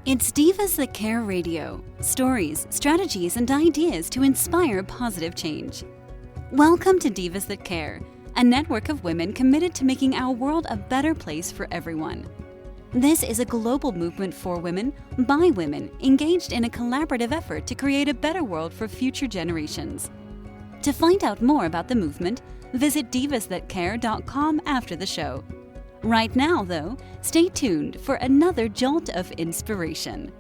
It's Divas That Care Radio. Stories, strategies, and ideas to inspire positive change. Welcome to Divas That Care, a network of women committed to making our world a better place for everyone. This is a global movement for women, by women, engaged in a collaborative effort to create a better world for future generations. To find out more about the movement, visit divasthatcare.com after the show. Right now, though, stay tuned for another jolt of inspiration.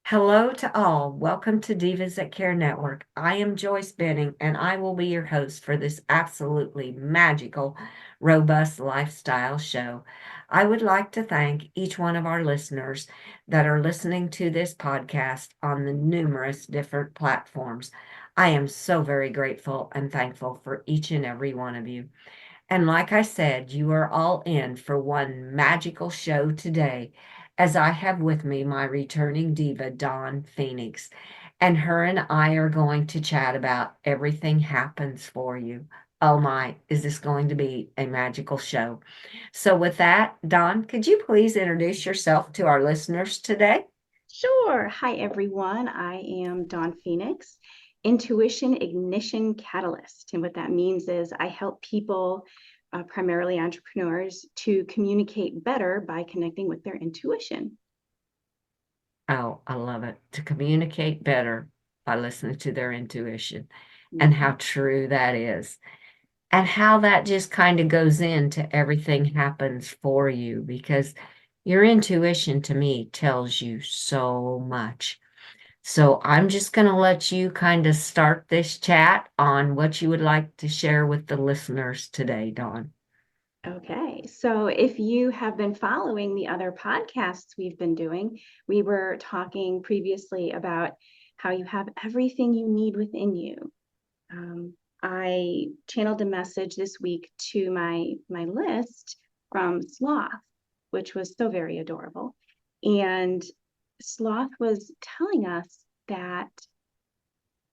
Hello to all. Welcome to Divas That Care Network. I am Joyce Benning, and I will be your host for this absolutely magical, robust lifestyle show. I would like to thank each one of our listeners that are listening to this podcast on the numerous different platforms. I am so very grateful and thankful for each and every one of you. And like I said, you are all in for one magical show today, as I have with me my returning diva, Dawn Phoenix. And her and I are going to chat about Everything Happens for You. Oh my, is this going to be a magical show? So with that, Dawn, could you please introduce yourself to our listeners today? Sure. Hi, everyone. I am Dawn Phoenix, Intuition Ignition Catalyst. And what that means is I help people, primarily entrepreneurs, to communicate better by connecting with their intuition. Oh, I love it. To communicate better by listening to their intuition and how true that is. And how that just kind of goes into Everything Happens for You, because your intuition to me tells you so much. So I'm just going to let you kind of start this chat on what you would like to share with the listeners today, Dawn. Okay, so if you have been following the other podcasts we've been doing, we were talking previously about how you have everything you need within you. I channeled a message this week to my list from Sloth, which was so very adorable. And Sloth was telling us that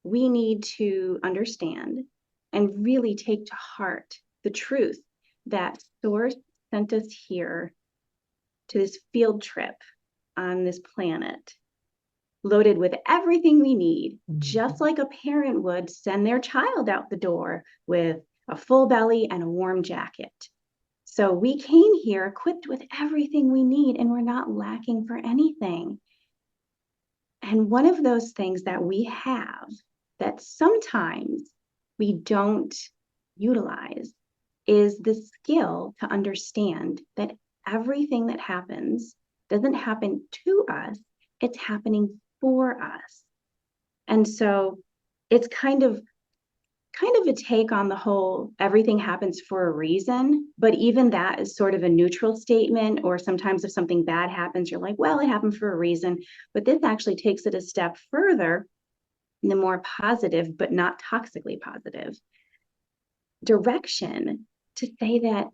we need to understand and really take to heart the truth that Source sent us here to this field trip on this planet, loaded with everything we need, just like a parent would send their child out the door with a full belly and a warm jacket. So we came here equipped with everything we need, and we're not lacking for anything. And one of those things that we have that sometimes we don't utilize is the skill to understand that everything that happens doesn't happen to us, it's happening for us. And so it's kind of a take on the whole everything happens for a reason, but even that is sort of a neutral statement. Or sometimes if something bad happens, you're like, well, it happened for a reason. But this actually takes it a step further in the more positive, but not toxically positive direction, to say that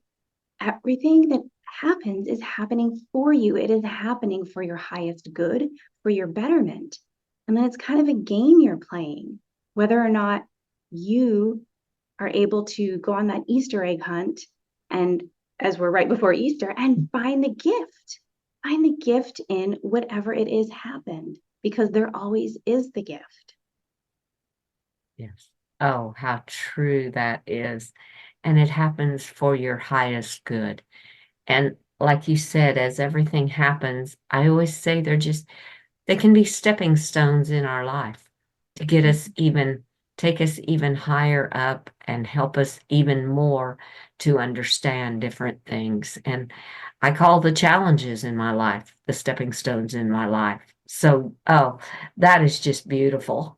everything that happens is happening for you. It is happening for your highest good, for your betterment. And then it's kind of a game you're playing, whether or not you are able to go on that Easter egg hunt, and as we're right before Easter, and find the gift in whatever it is happened, because there always is the gift. Yes. Oh, how true that is. And it happens for your highest good. And like you said, as everything happens, I always say they can be stepping stones in our life to get us take us even higher up and help us even more to understand different things. And I call the challenges in my life the stepping stones in my life. So, oh, that is just beautiful.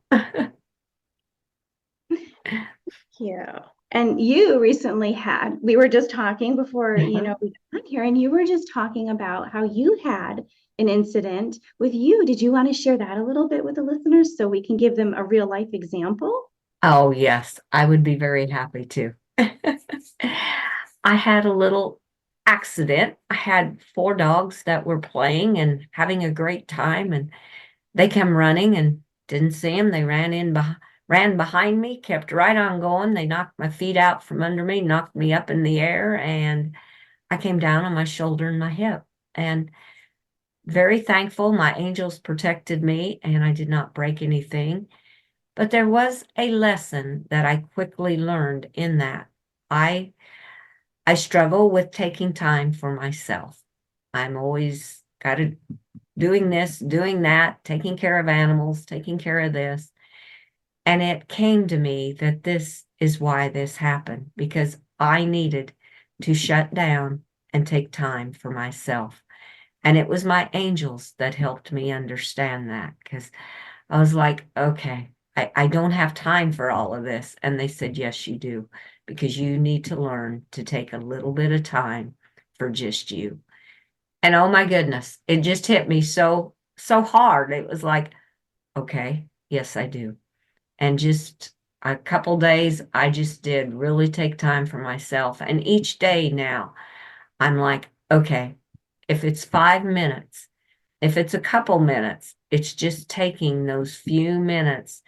Yeah. And you recently we were just talking before, we got here, and you were just talking about how you had an incident with you. Did you want to share that a little bit with the listeners so we can give them a real life example? Oh, yes, I would be very happy to. I had a little accident. I had 4 dogs that were playing and having a great time, and they came running and didn't see them. They ran behind me, kept right on going. They knocked my feet out from under me, knocked me up in the air, and I came down on my shoulder and my hip. And very thankful. My angels protected me and I did not break anything. But there was a lesson that I quickly learned in that. I I struggle with taking time for myself. I'm always got to doing this, doing that, taking care of animals, taking care of this. And it came to me that this is why this happened, because I needed to shut down and take time for myself. And it was my angels that helped me understand that, because I was like, okay, I don't have time for all of this. And they said, yes, you do, because you need to learn to take a little bit of time for just you. And oh my goodness, it just hit me so hard. It was like, okay, yes, I do. And just a couple days, I just did really take time for myself. And each day now, I'm like, okay, if it's 5 minutes, if it's a couple minutes, it's just taking those few minutes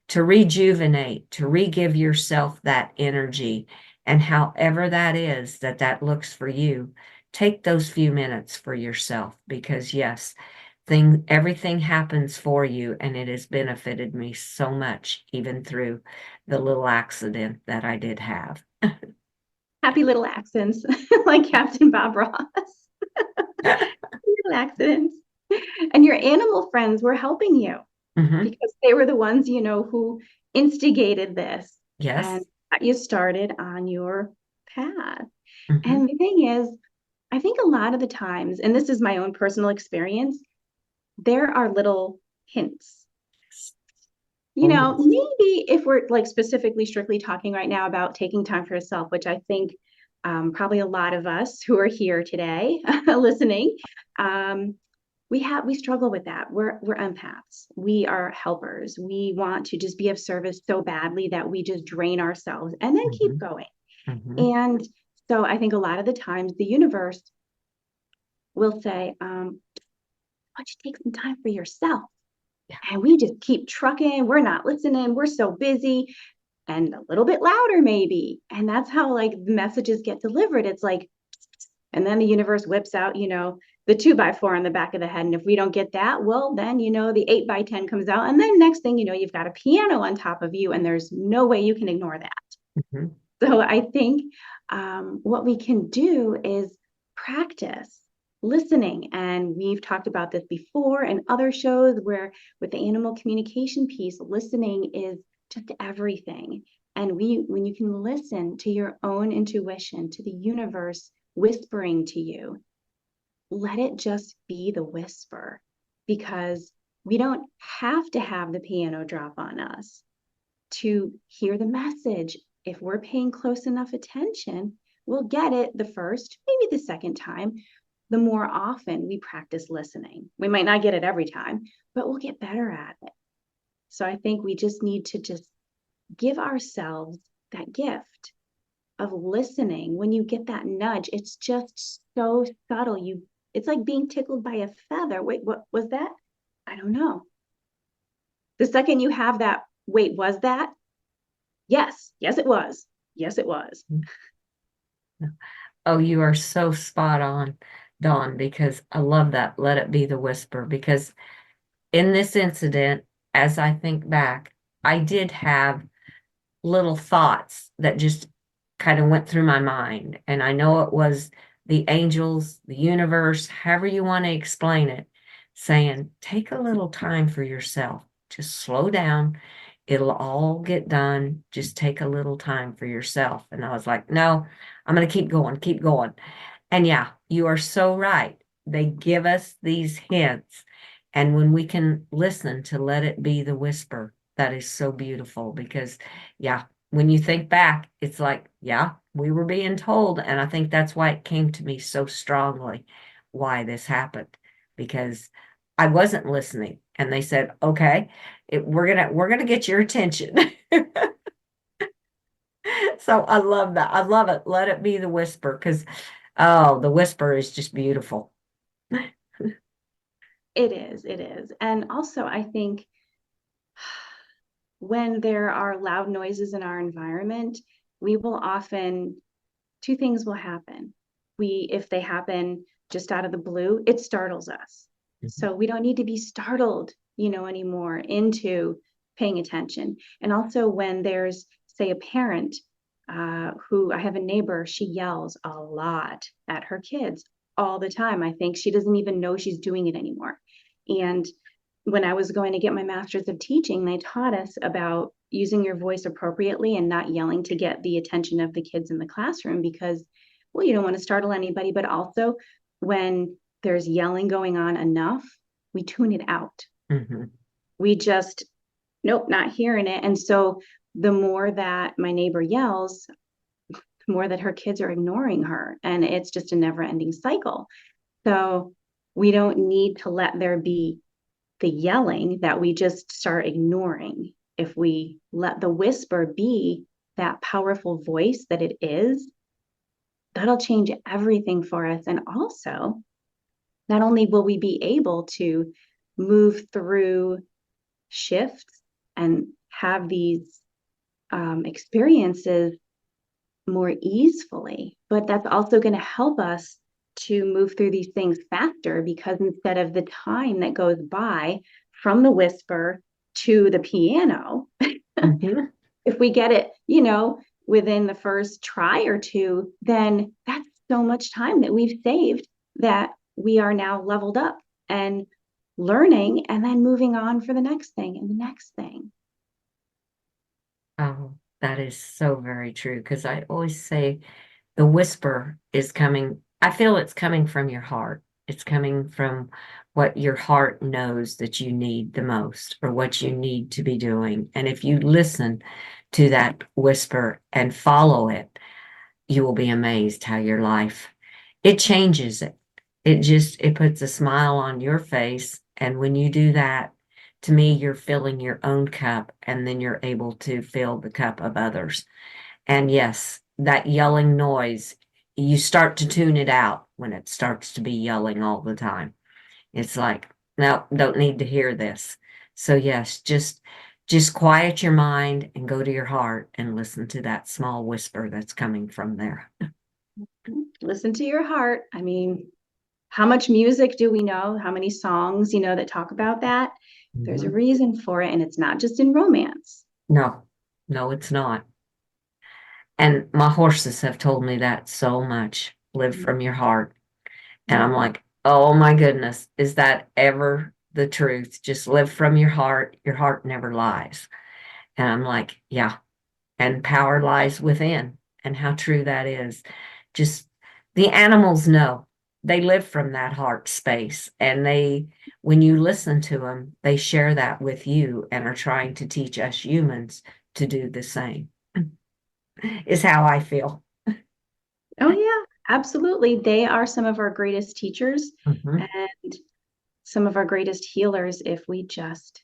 to rejuvenate, to re-give yourself that energy. And however that is, that looks for you, take those few minutes for yourself, because yes, everything happens for you, and it has benefited me so much, even through the little accident that I did have. Happy little accents, like Captain Bob Ross. Little accidents. And your animal friends were helping you Mhm. because they were the ones, who instigated this and Yes. got you started on your path. Mhm. And the thing is, I think a lot of the times, and this is my own personal experience, there are little hints. Oh, yes. Maybe if we're like specifically strictly talking right now about taking time for yourself, which I think probably a lot of us who are here today listening, um, we struggle with that. We're empaths. We are helpers. We want to just be of service so badly that we just drain ourselves and then keep Mhm. going. Mhm. And so I think a lot of the times the universe will say, why don't you take some time for yourself? Yeah. And we just keep trucking. We're not listening. We're so busy, and a little bit louder, maybe. And that's how like the messages get delivered. It's like, and then the universe whips out, the 2x4 on the back of the head. And if we don't get that, well, then, the 8x10 comes out. And then next thing you know, you've got a piano on top of you, and there's no way you can ignore that. Mhm. So I think what we can do is practice listening. And we've talked about this before in other shows where with the animal communication piece, listening is just everything. And when you can listen to your own intuition, to the universe whispering to you, let it just be the whisper, because we don't have to have the piano drop on us to hear the message. If we're paying close enough attention, we'll get it the first, maybe the second time. The more often we practice listening, we might not get it every time, but we'll get better at it. So I think we just need to just give ourselves that gift of listening. When you get that nudge, it's just so subtle. It's like being tickled by a feather. Wait, what was that? I don't know. The second you have that, wait, was that? Yes, it was. Yes, it was. Oh, you are so spot on, Dawn, because I love that. Let it be the whisper. Because in this incident, as I think back, I did have little thoughts that just kind of went through my mind. And I know it was the angels, the universe, however you want to explain it, saying, take a little time for yourself. Just slow down. It'll all get done. Just take a little time for yourself. And I was like, no, I'm going to keep going, keep going. And yeah, you are so right. They give us these hints. And when we can listen to let it be the whisper, that is so beautiful, because, yeah, when you think back, it's like, yeah, we were being told. And I think that's why it came to me so strongly why this happened, because I wasn't listening. And they said, okay, we're gonna get your attention. So I love that. I love it. Let it be the whisper, because oh, the whisper is just beautiful. It is. And also, I think when there are loud noises in our environment, we will often, two things will happen. If they happen just out of the blue, it startles us. So we don't need to be startled, anymore into paying attention. And also when there's, say, a parent who, I have a neighbor, she yells a lot at her kids all the time. I think she doesn't even know she's doing it anymore. And when I was going to get my master's of teaching, they taught us about using your voice appropriately and not yelling to get the attention of the kids in the classroom because, well, you don't want to startle anybody, but also when there's yelling going on enough, we tune it out. Mm-hmm. We just, nope, not hearing it. And so the more that my neighbor yells, the more that her kids are ignoring her. And it's just a never ending cycle. So we don't need to let there be the yelling that we just start ignoring. If we let the whisper be that powerful voice that it is, that'll change everything for us. And also, not only will we be able to move through shifts and have these experiences more easily, but that's also going to help us to move through these things faster because instead of the time that goes by from the whisper to the piano, Mm-hmm. if we get it, within the first try or two, then that's so much time that we've saved that we are now leveled up and learning and then moving on for the next thing and the next thing. Oh, that is so very true. Because I always say the whisper is coming. I feel it's coming from your heart. It's coming from what your heart knows that you need the most or what you need to be doing. And if you listen to that whisper and follow it, you will be amazed how your life, it changes it. It puts a smile on your face. And when you do that, to me, you're filling your own cup and then you're able to fill the cup of others. And yes, that yelling noise, you start to tune it out when it starts to be yelling all the time. It's like, no, don't need to hear this. So yes, just quiet your mind and go to your heart and listen to that small whisper that's coming from there. Listen to your heart. I mean, how much music do we know? How many songs, that talk about that? There's a Mhm. reason for it, and it's not just in romance. No, no, it's not. And my horses have told me that so much. Live from your heart. And I'm like, oh my goodness, is that ever the truth? Just live from your heart. Your heart never lies. And I'm like, yeah. And power lies within. And how true that is. Just the animals know they live from that heart space. And when you listen to them, they share that with you and are trying to teach us humans to do the same, is how I feel. Oh, yeah, absolutely. They are some of our greatest teachers Mhm. and some of our greatest healers if we just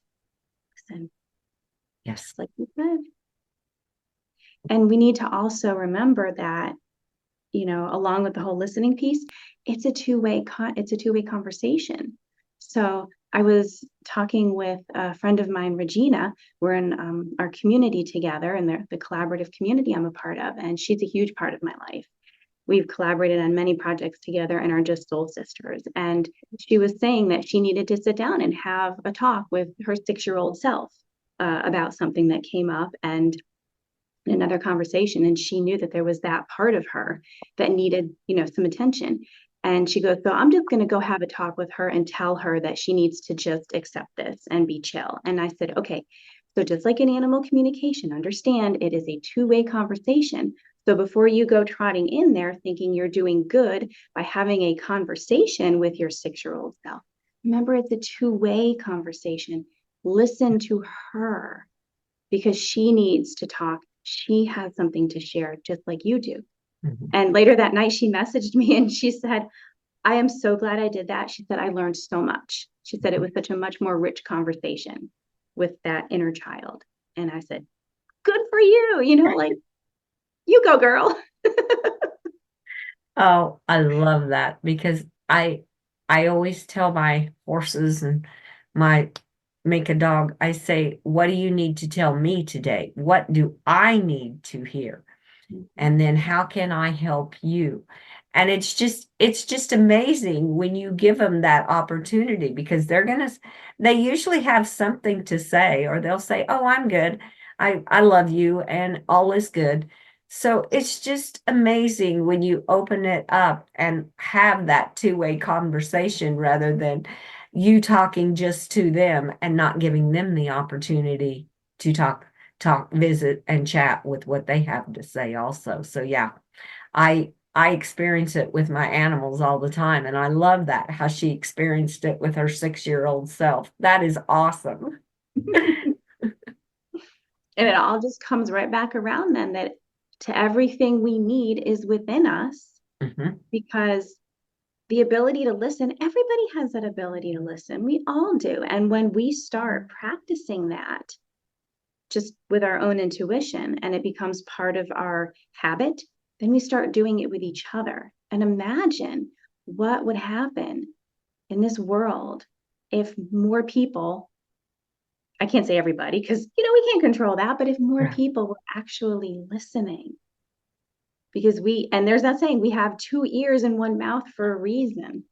listen, Yes. like you said. And we need to also remember that, along with the whole listening piece, it's a two-way conversation. So I was talking with a friend of mine, Regina. We're in our community together and the collaborative community I'm a part of, and she's a huge part of my life. We've collaborated on many projects together and are just soul sisters. And she was saying that she needed to sit down and have a talk with her 6-year-old self about something that came up and another conversation. And she knew that there was that part of her that needed, some attention. And she goes, so I'm just going to go have a talk with her and tell her that she needs to just accept this and be chill. And I said, okay, so just like in animal communication, understand it is a two-way conversation. So before you go trotting in there thinking you're doing good by having a conversation with your 6-year-old self, remember it's a two-way conversation. Listen to her because she needs to talk. She has something to share just like you do. Mhm. And later that night, she messaged me and she said, I am so glad I did that. She said, I learned so much. She said it was such a much more rich conversation with that inner child. And I said, good for you. Like, you go, girl. Oh, I love that because I always tell my horses and my make a dog, I say, what do you need to tell me today? What do I need to hear? And then how can I help you? And it's just amazing when you give them that opportunity, because they usually have something to say, or they'll say, "Oh, I'm good. I love you and all is good." So it's just amazing when you open it up and have that two-way conversation, rather than you talking just to them and not giving them the opportunity to visit and chat with what they have to say also. So yeah, I experience it with my animals all the time, and I love that, how she experienced it with her 6-year-old self. That is awesome. And it all just comes right back around then, that to everything we need is within us, because the ability to listen, everybody has that ability to listen. We all do. And when we start practicing that just with our own intuition, and it becomes part of our habit, then we start doing it with each other. And imagine what would happen in this world if more people, I can't say everybody, because we can't control that, but if more people were actually listening. Because and there's that saying, we have 2 ears and 1 mouth for a reason.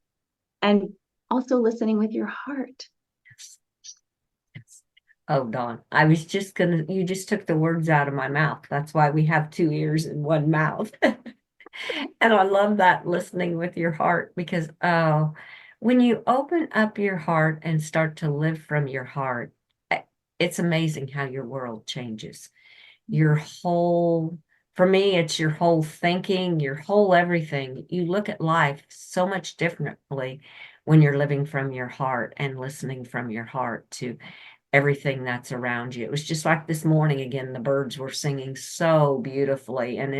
And also listening with your heart. Yes. Oh, Dawn, you just took the words out of my mouth. That's why we have 2 ears and 1 mouth. And I love that, listening with your heart, because when you open up your heart and start to live from your heart, it's amazing how your world changes. For me, it's your whole thinking, your whole everything. You look at life so much differently when you're living from your heart and listening from your heart to everything that's around you. It was just like this morning again, the birds were singing so beautifully, and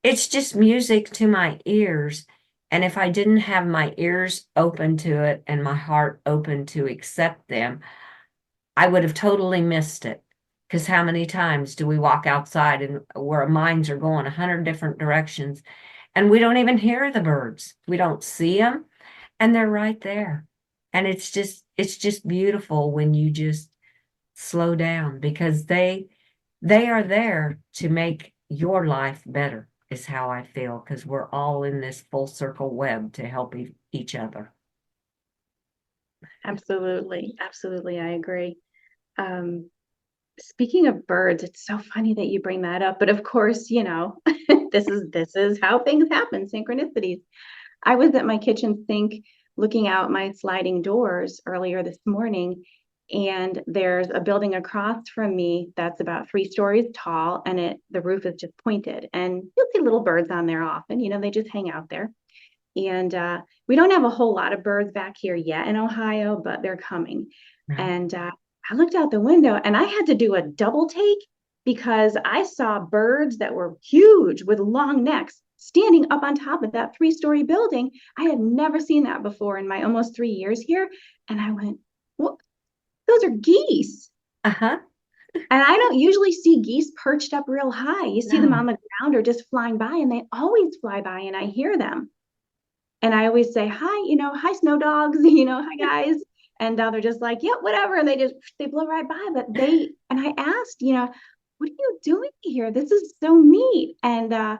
it's just music to my ears. And if I didn't have my ears open to it and my heart open to accept them, I would have totally missed it. Because how many times do we walk outside and where our minds are going 100 different directions, and we don't even hear the birds. We don't see them, and they're right there. And it's just beautiful when you just slow down, because they are there to make your life better, is how I feel, because we're all in this full circle web to help each other. Absolutely. Absolutely. I agree. Speaking of birds, it's so funny that you bring that up. But of course, this is how things happen, synchronicities. I was at my kitchen sink looking out my sliding doors earlier this morning, and there's a building across from me that's about 3 stories tall, and the roof is just pointed. And you'll see little birds on there often, they just hang out there. And we don't have a whole lot of birds back here yet in Ohio, but they're coming. Right. And I looked out the window and I had to do a double take, because I saw birds that were huge with long necks standing up on top of that 3-story building. I had never seen that before in my almost 3 years here. And I went, well, those are geese. Uh-huh. And I don't usually see geese perched up real high. You see them on the ground or just flying by, and they always fly by and I hear them. And I always say, hi, hi, snow dogs, hi, guys. And they're just like, yeah, whatever. And they blow right by. And I asked, what are you doing here? This is so neat. And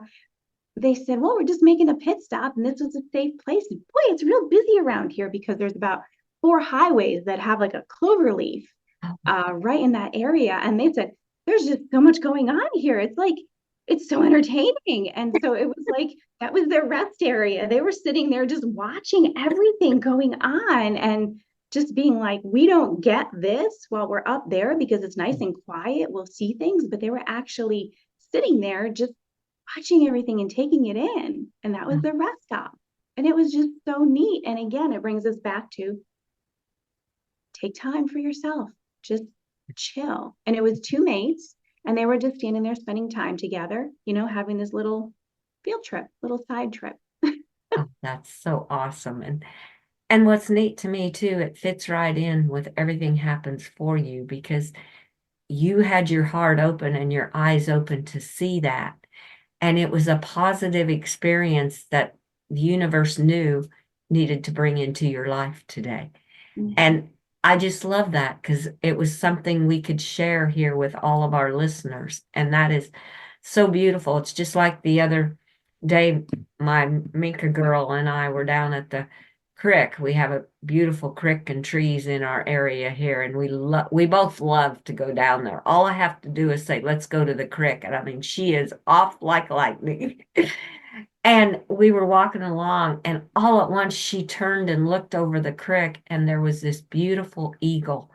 they said, well, we're just making a pit stop, and this was a safe place. And boy, it's real busy around here, because there's about 4 highways that have like a clover leaf right in that area. And they said, there's just so much going on here. It's so entertaining. And so it was like, that was their rest area. They were sitting there just watching everything going on and just being like, we don't get this while we're up there because it's nice and quiet. We'll see things, but they were actually sitting there just watching everything and taking it in. And that was their rest stop. And it was just so neat. And again, it brings us back to take time for yourself, just chill. And it was 2 mates. And they were just standing there spending time together, having this little field trip, little side trip. Oh, that's so awesome. And what's neat to me too, it fits right in with everything happens for you, because you had your heart open and your eyes open to see that. And it was a positive experience that the universe knew needed to bring into your life today. Mm-hmm. And I just love that, because it was something we could share here with all of our listeners. And that is so beautiful. It's just like the other Dave, my Minka girl, and I were down at the creek. We have a beautiful creek and trees in our area here, and we both love to go down there. All I have to do is say, "Let's go to the creek," and I mean, she is off like lightning. And we were walking along, and all at once she turned and looked over the creek, and there was this beautiful eagle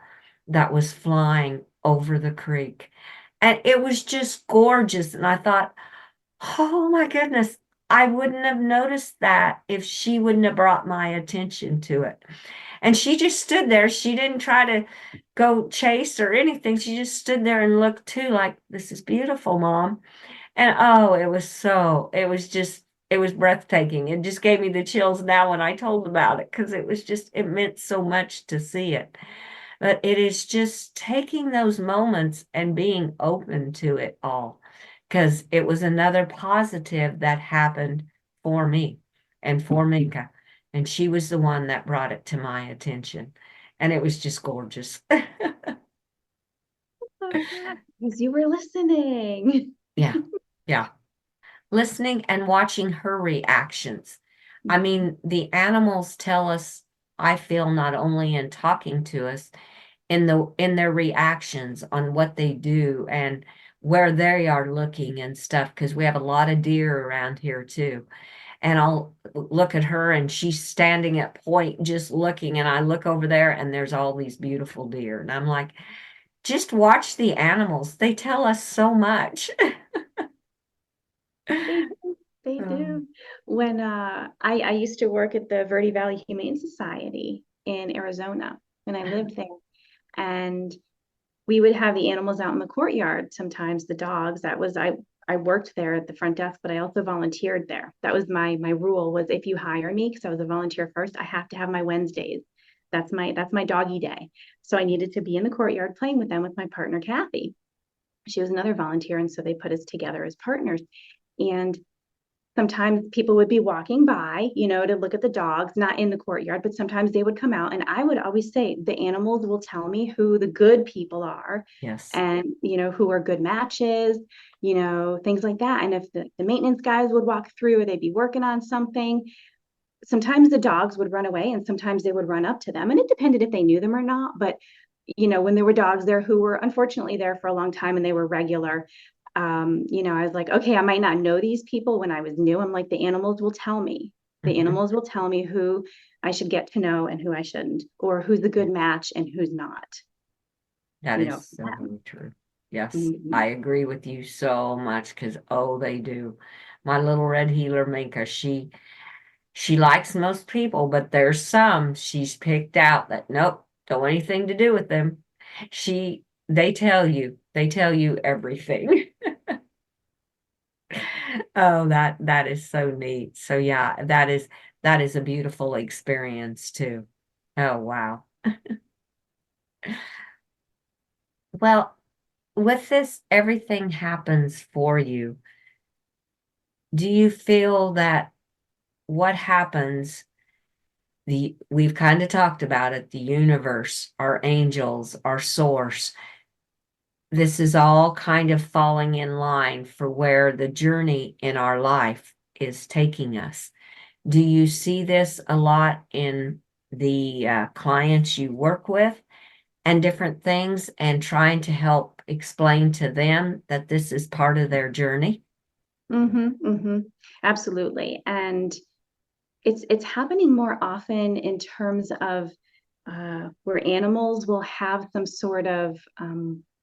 that was flying over the creek. And it was just gorgeous. And I thought, oh my goodness, I wouldn't have noticed that if she wouldn't have brought my attention to it. And she just stood there. She didn't try to go chase or anything. She just stood there and looked too, like, this is beautiful, Mom. And oh, it was breathtaking. It just gave me the chills now when I told about it because it meant so much to see it. But it is just taking those moments and being open to it all because it was another positive that happened for me and for Minka. And she was the one that brought it to my attention. And it was just gorgeous. Because you were listening. Yeah. Yeah. Listening and watching her reactions. I mean, the animals tell us, I feel, not only in talking to us, in their reactions on what they do and where they are looking and stuff, because we have a lot of deer around here too. And I'll look at her and she's standing at point just looking, and I look over there and there's all these beautiful deer. And I'm like, just watch the animals. They tell us so much. They do. They do. When I used to work at the Verde Valley Humane Society in Arizona when I lived there. And we would have the animals out in the courtyard, sometimes the dogs. I worked there at the front desk, but I also volunteered there. That was my rule was if you hire me, because I was a volunteer first, I have to have my Wednesdays. That's my doggy day. So I needed to be in the courtyard playing with them with my partner, Kathy. She was another volunteer, and so they put us together as partners. And sometimes people would be walking by, to look at the dogs, not in the courtyard, but sometimes they would come out. And I would always say, the animals will tell me who the good people are. Yes. And, who are good matches, things like that. And if the maintenance guys would walk through, or they'd be working on something, sometimes the dogs would run away and sometimes they would run up to them. And it depended if they knew them or not. But, when there were dogs there who were unfortunately there for a long time and they were regular, I was like, okay, I might not know these people when I was new. I'm like, the animals will tell me. The animals will tell me who I should get to know and who I shouldn't, or who's the good match and who's not. That is so true. Yes, I agree with you so much because, oh, they do. My little red heeler Minka, she likes most people, but there's some she's picked out that, nope, don't want anything to do with them. They tell you everything. Oh, that is so neat. So yeah, that is a beautiful experience too. Oh, wow. Well, with this, everything happens for you. Do you feel that what happens, we've kind of talked about it, the universe, our angels, our source, this is all kind of falling in line for where the journey in our life is taking us. Do you see this a lot in the clients you work with and different things, and trying to help explain to them that this is part of their journey? Absolutely. And it's happening more often in terms of where animals will have some sort of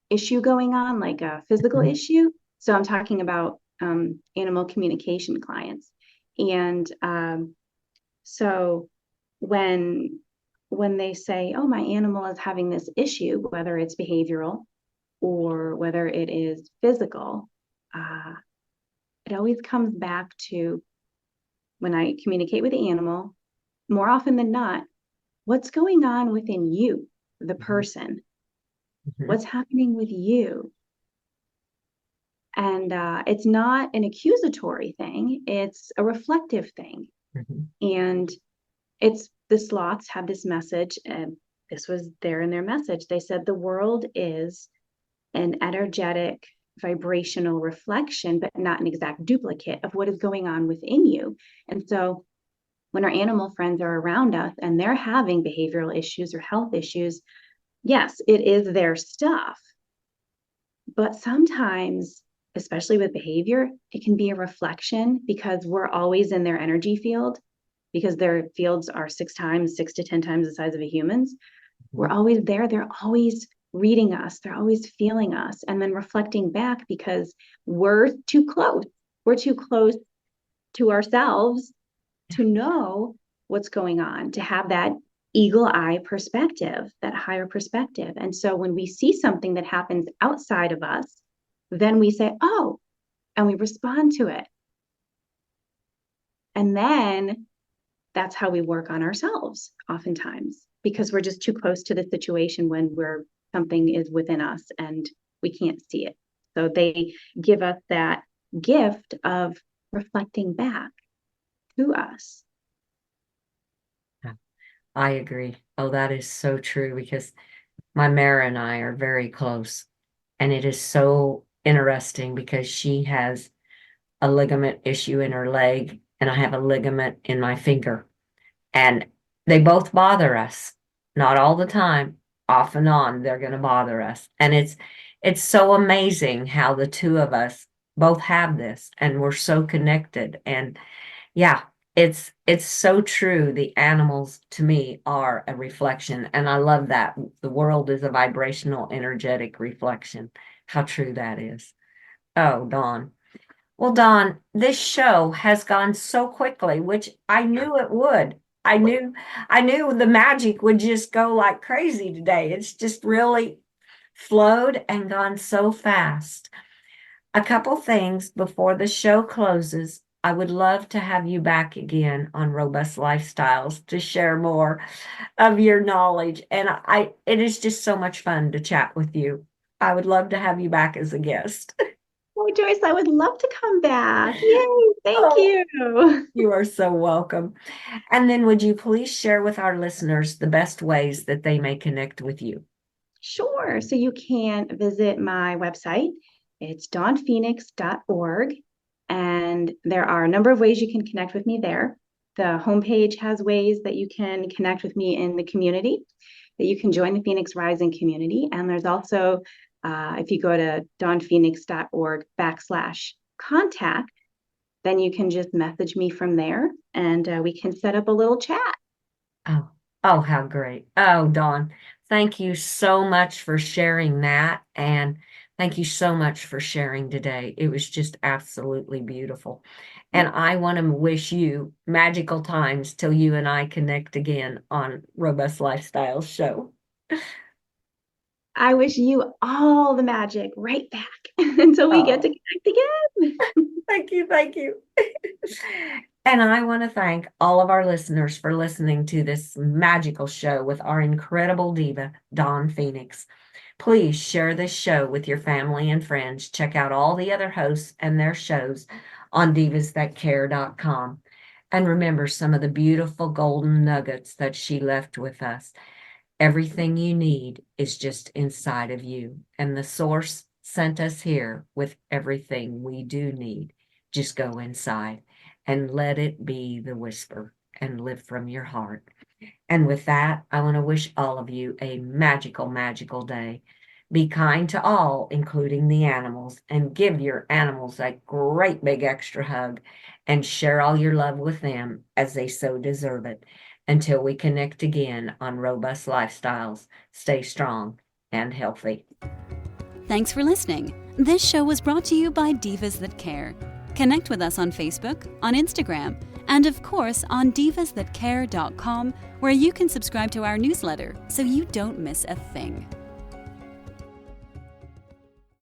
issue going on, like a physical issue. So I'm talking about animal communication clients. And so when they say, oh, my animal is having this issue, whether it's behavioral or whether it is physical, it always comes back to, when I communicate with the animal, more often than not, what's going on within you, the person? What's happening with you? And it's not an accusatory thing, it's a reflective thing. And the sloths had this message, and this was there in their message. They said the world is an energetic vibrational reflection, but not an exact duplicate of what is going on within you. And so when our animal friends are around us and they're having behavioral issues or health issues, yes, it is their stuff. But sometimes, especially with behavior, it can be a reflection because we're always in their energy field, because their fields are 6 to 10 times the size of a human's. We're always there. They're always reading us. They're always feeling us, and then reflecting back because we're too close. We're too close to ourselves to know what's going on, to have that eagle eye perspective, that higher perspective. And so when we see something that happens outside of us, then we say, oh, and we respond to it. And then that's how we work on ourselves oftentimes, because we're just too close to the situation when something is within us and we can't see it. So they give us that gift of reflecting back to us. I agree. Oh, that is so true, because my Mara and I are very close. And it is so interesting because she has a ligament issue in her leg and I have a ligament in my finger. And they both bother us. Not all the time, off and on, they're going to bother us. And it's so amazing how the two of us both have this and we're so connected. And yeah, it's so true. The animals to me are a reflection. And I love that. The world is a vibrational, energetic reflection. How true that is. Oh, Dawn. Well, Dawn, this show has gone so quickly, which I knew it would. I knew the magic would just go like crazy today. It's just really flowed and gone so fast. A couple things before the show closes. I would love to have you back again on Robust Lifestyles to share more of your knowledge. And it is just so much fun to chat with you. I would love to have you back as a guest. Oh, Joyce, I would love to come back. Yay, thank you. You are so welcome. And then would you please share with our listeners the best ways that they may connect with you? Sure. So you can visit my website. It's dawnphoenix.org. And there are a number of ways you can connect with me there. The homepage has ways that you can connect with me in the community, that you can join the Phoenix Rising community. And there's also, if you go to dawnphoenix.org/contact, then you can just message me from there and we can set up a little chat. Oh, how great. Oh, Dawn, thank you so much for sharing that. And thank you so much for sharing today. It was just absolutely beautiful. And I want to wish you magical times till you and I connect again on Robust Lifestyles Show. I wish you all the magic right back until we get to connect again. Thank you. Thank you. And I want to thank all of our listeners for listening to this magical show with our incredible diva, Dawn Phoenix. Please share this show with your family and friends. Check out all the other hosts and their shows on divasthatcare.com. And remember some of the beautiful golden nuggets that she left with us. Everything you need is just inside of you. And the source sent us here with everything we do need. Just go inside and let it be the whisper and live from your heart. And with that, I want to wish all of you a magical, magical day. Be kind to all, including the animals, and give your animals a great big extra hug and share all your love with them as they so deserve it. Until we connect again on Robust Lifestyles, stay strong and healthy. Thanks for listening. This show was brought to you by Divas That Care. Connect with us on Facebook, on Instagram, and of course on divasthatcare.com, where you can subscribe to our newsletter so you don't miss a thing.